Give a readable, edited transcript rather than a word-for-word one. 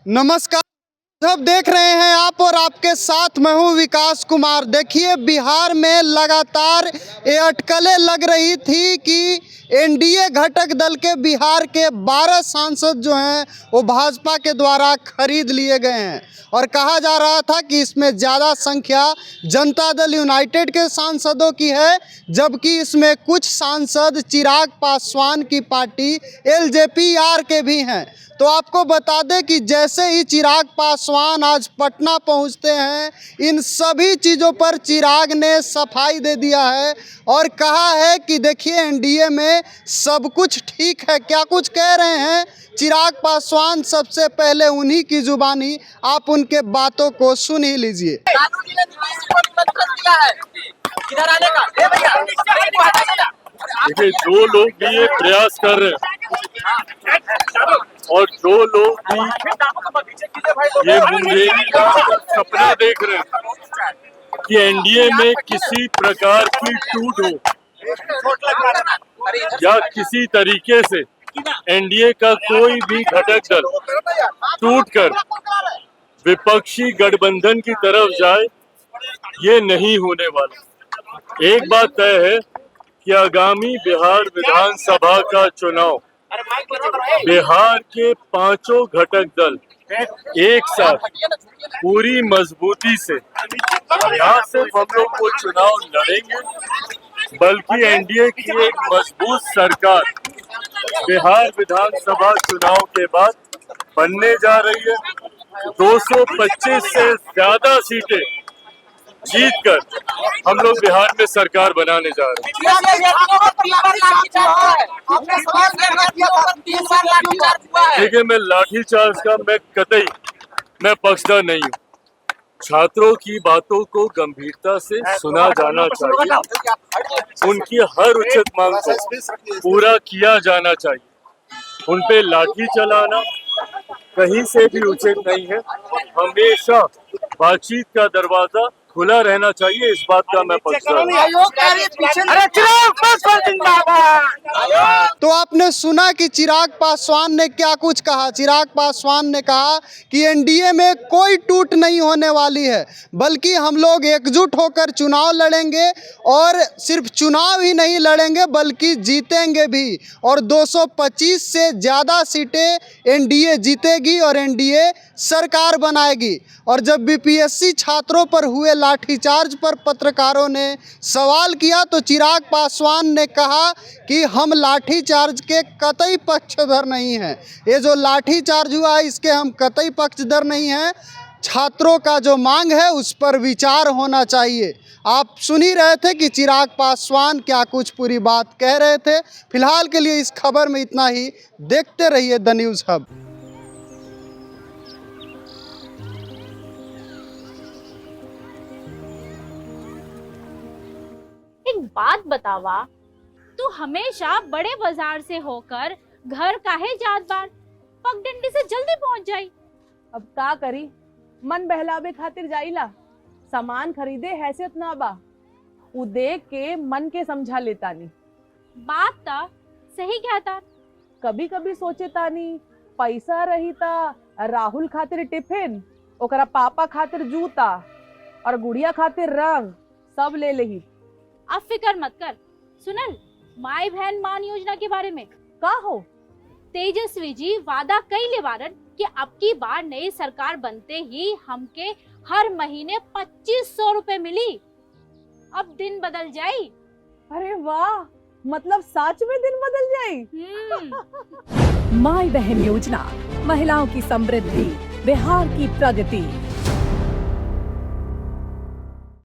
नमस्कार, सब देख रहे हैं आप और आपके साथ मैं हूं विकास कुमार। देखिए, बिहार में लगातार ये अटकलें लग रही थी कि एनडीए घटक दल के बिहार के 12 सांसद जो हैं वो भाजपा के द्वारा खरीद लिए गए हैं और कहा जा रहा था कि इसमें ज़्यादा संख्या जनता दल यूनाइटेड के सांसदों की है, जबकि इसमें कुछ सांसद चिराग पासवान की पार्टी एलजेपी-आर के भी हैं। तो आपको बता दें कि जैसे ही चिराग पासवान आज पटना पहुंचते हैं, इन सभी चीज़ों पर चिराग ने सफाई दे दिया है और कहा है कि देखिए एनडीए में सब कुछ ठीक है। क्या कुछ कह रहे हैं चिराग पासवान, सबसे पहले उन्हीं की जुबानी आप उनके बातों को सुन ही लीजिए। देखिए, जो लोग भी ये प्रयास कर रहे हैं और जो लोग भी ये मुंगेरी का सपना देख रहे हैं कि एनडीए में किसी प्रकार की टूट हो या किसी तरीके से एनडीए का कोई भी घटक दल टूटकर विपक्षी गठबंधन की तरफ जाए, ये नहीं होने वाला। एक बात तय है कि आगामी बिहार विधानसभा का चुनाव बिहार के पांचों घटक दल एक साथ पूरी मजबूती से यहाँ सिर्फ हम लोग वो चुनाव लड़ेंगे, बल्कि एनडीए की एक मजबूत सरकार बिहार विधानसभा चुनाव के बाद बनने जा रही है। 225 से ज्यादा सीटें जीतकर हम लोग बिहार में सरकार बनाने जा रहे हैं। देखिए, मैं लाठीचार्ज का मैं पक्षधर नहीं हूँ। छात्रों की बातों को गंभीरता से सुना जाना चाहिए, उनकी हर उचित मांग को पूरा किया जाना चाहिए। उन पे लाठी चलाना कहीं से भी उचित नहीं है। हमेशा बातचीत का दरवाजा खुला रहना चाहिए, इस बात का मैं पक्षधर हूं। तो आपने सुना कि चिराग पासवान ने क्या कुछ कहा। चिराग पासवान ने कहा कि एनडीए में कोई टूट नहीं होने वाली है, बल्कि हम लोग एकजुट होकर चुनाव लड़ेंगे और सिर्फ चुनाव ही नहीं लड़ेंगे बल्कि जीतेंगे भी, और 225 से ज़्यादा सीटें एनडीए जीतेगी और एनडीए सरकार बनाएगी। और जब बीपीएससी छात्रों पर हुए लाठीचार्ज पर पत्रकारों ने सवाल किया तो चिराग पासवान ने कहा कि हम लाठीचार्ज के कतई पक्षधर नहीं हैं। ये जो लाठीचार्ज हुआ है इसके हम कतई पक्षधर नहीं हैं। छात्रों का जो मांग है उस पर विचार होना चाहिए। आप सुन ही रहे थे कि चिराग पासवान क्या कुछ पूरी बात कह रहे थे। फिलहाल के लिए इस खबर में इतना ही। देखते रहिए द न्यूज़ हब। एक बात बतावा, तू हमेशा बड़े बाजार से होकर घर काहे जात बार? पगडंडी से जल्दी पहुंच जाई। अब का करी, मन बहलावे खातिर जाइला। सामान खरीदे हैसियत ना बा, उ देख के मन के समझा लेतानी। बात ता सही कहता। कभी कभी सोचे तानी पैसा रही ता राहुल खातिर टिफिन, ओकरा पापा खातिर जूता और गुड़िया खातिर रंग सब ले लेही। अब फिकर मत कर। सुनल माई बहन मान योजना के बारे में का हो? तेजस्वी जी वादा कइले बारन कि अब की बार नई सरकार बनते ही हमके हर महीने 2500 रुपए मिली। अब दिन बदल जाई। अरे वाह, मतलब सच में दिन बदल जाई। माई बहन योजना, महिलाओं की समृद्धि, बिहार की प्रगति।